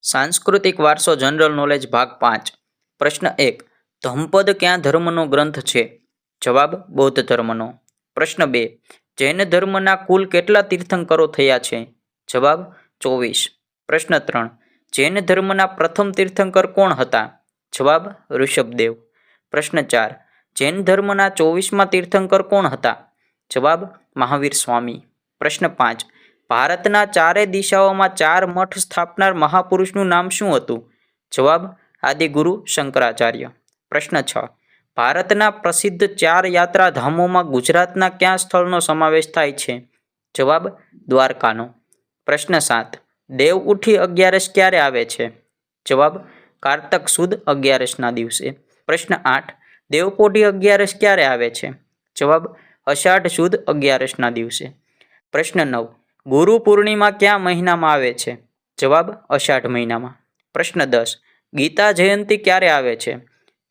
सांस्कृतिक वारसो general knowledge भाग 5। प्रश्न 1। धम्पद क्या धर्मनो ग्रंथ छे? जवाब बौद्ध धर्मनो। प्रश्न 2। जैन धर्मना कुल केटला तीर्थंकरो थया छे? जवाब 24। प्रश्न 3। जैन धर्मना प्रथम तीर्थंकर कोण हता? जवाब ऋषभदेव। प्रश्न 4। जैन धर्मना 24मा तीर्थंकर कोण हता? जवाब महावीर स्वामी। प्रश्न 5। भारतना चारे दिशाओमां 4 मठ स्थापनार महापुरुषनुं नाम शुं हतुं? जवाब आदिगुरु शंकराचार्य। प्रश्न 6। भारतना प्रसिद्ध 4 यात्राधामोमां गुजरातना क्या स्थळनो समावेश थाय छे? जवाब द्वारकानो। प्रश्न 7। देव उठी 11 क्यारे आवे छे? जवाब कार्तक सुद 11 दिवसे। प्रश्न 8। देवपोढी 11 क्यारे आवे छे? जवाब अषाढ़ सुद 11 दिवसे। प्रश्न 9। गुरु पूर्णिमा क्या महीना में आवे छे? जवाब अषाढ़ महीना में। प्रश्न 10। गीता जयंती क्यारे आवे छे?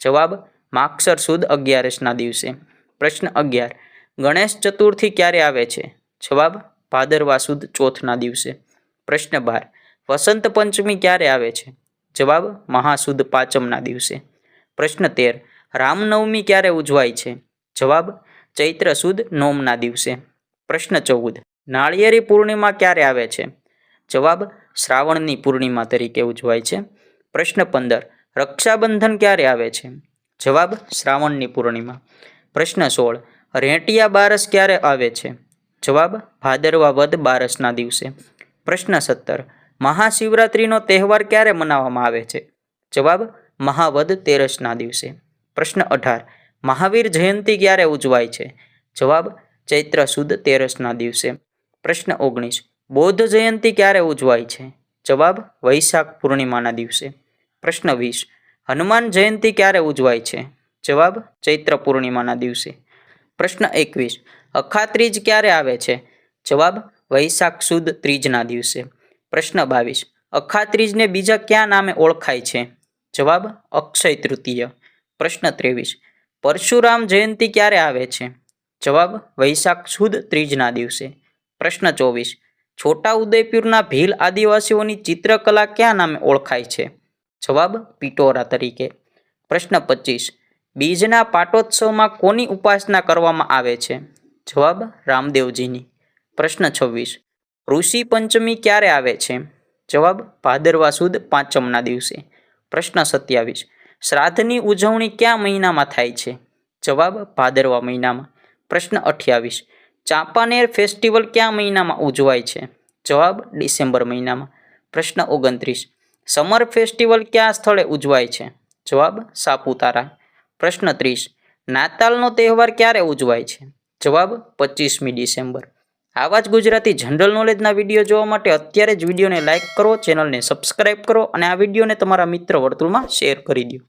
जवाब मागसर सुद 11 दिवसे। प्रश्न 11। गणेश चतुर्थी क्यारे आवे छे? जवाब भादरवा सुद 4 दिवसे। प्रश्न 12। वसंत पंचमी क्यारे आवे छे? जवाब महासुद 5 दिवसे। प्रश्न 13। रामनवमी क्यारे उजवाय छे? जवाब चैत्र सुद 9 दिवसे। प्रश्न 14। नाळिયેરી पूर्णिमा क्यारे आवे छे? जवाब श्रावणनी पूर्णिमा तरीके उजवाय छे। प्रश्न 15। रक्षाबंधन क्यारे आवे छे? जवाब श्रावणनी पूर्णिमा। प्रश्न 16। रेंटिया बारस क्यारे आवे छे? जवाब भादरवा वद 12 दिवसे। प्रश्न 17। महाशिवरात्रिनो तहेवार क्यारे मनाववामां आवे छे? जवाब महावद 13 दिवसे। प्रश्न 18। महावीर जयंती क्यारे उजवाय छे? जवाब चैत्र सुद 13 दिवसे। प्रश्न 19। बौद्ध जयंती क्यारे उजवाय छे? जवाब वैशाख पूर्णिमा दिवसे। प्रश्न 20। हनुमान जयंती क्यारे उजवाय छे? जवाब चैत्र पूर्णिमा दिवसे। प्रश्न 21। अखात्रीज क्यारे आवे छे? जवाब वैशाख सुद 3 दिवसे। प्रश्न 22। अखात्रीज ने बीजा क्या नामे ओळखाय छे? जवाब अक्षय तृतीय। प्रश्न 23। परशुराम जयंती क्यारे आवे छे? जवाब वैशाख सुद 3 दिवसे। प्रश्न 24। छोटा उदयपुरना भील आदिवासीओनी चित्रकला क्या नामे ओळखाय छे? जवाब पिटोरा तरीके। प्रश्न 25। बीजना पाटोत्सवमां कोनी उपासना करवामां आवे छे? जवाब रामदेवजीनी। प्रश्न 26। ऋषि पंचमी क्यारे आवे छे? जवाब भादरवा सुद 5 दिवसे। प्रश्न 27। श्राद्धनी उजवणी क्या महीनामां थाय छे? जवाब भादरवा महीनामां। प्रश्न 28। चांपानेर फेस्टिवल क्या महीनामां उजवाय छे? जवाब डिसेम्बर महीनामां। प्रश्न 29। समर फेस्टिवल क्या स्थळे उजवाय छे? जवाब सापुतारा। प्रश्न 30। नातालनो तहेवार क्यारे उजवाय छे? जवाब 25 डिसेम्बर। आवा ज गुजराती जनरल नॉलेजना विडियो जोवा माटे अत्यारे ज विडियोने लाइक करो, चेनलने सब्सक्राइब करो અને આ વિડીયોને તમારા મિત્ર વર્તુળમાં શેર કરી દો।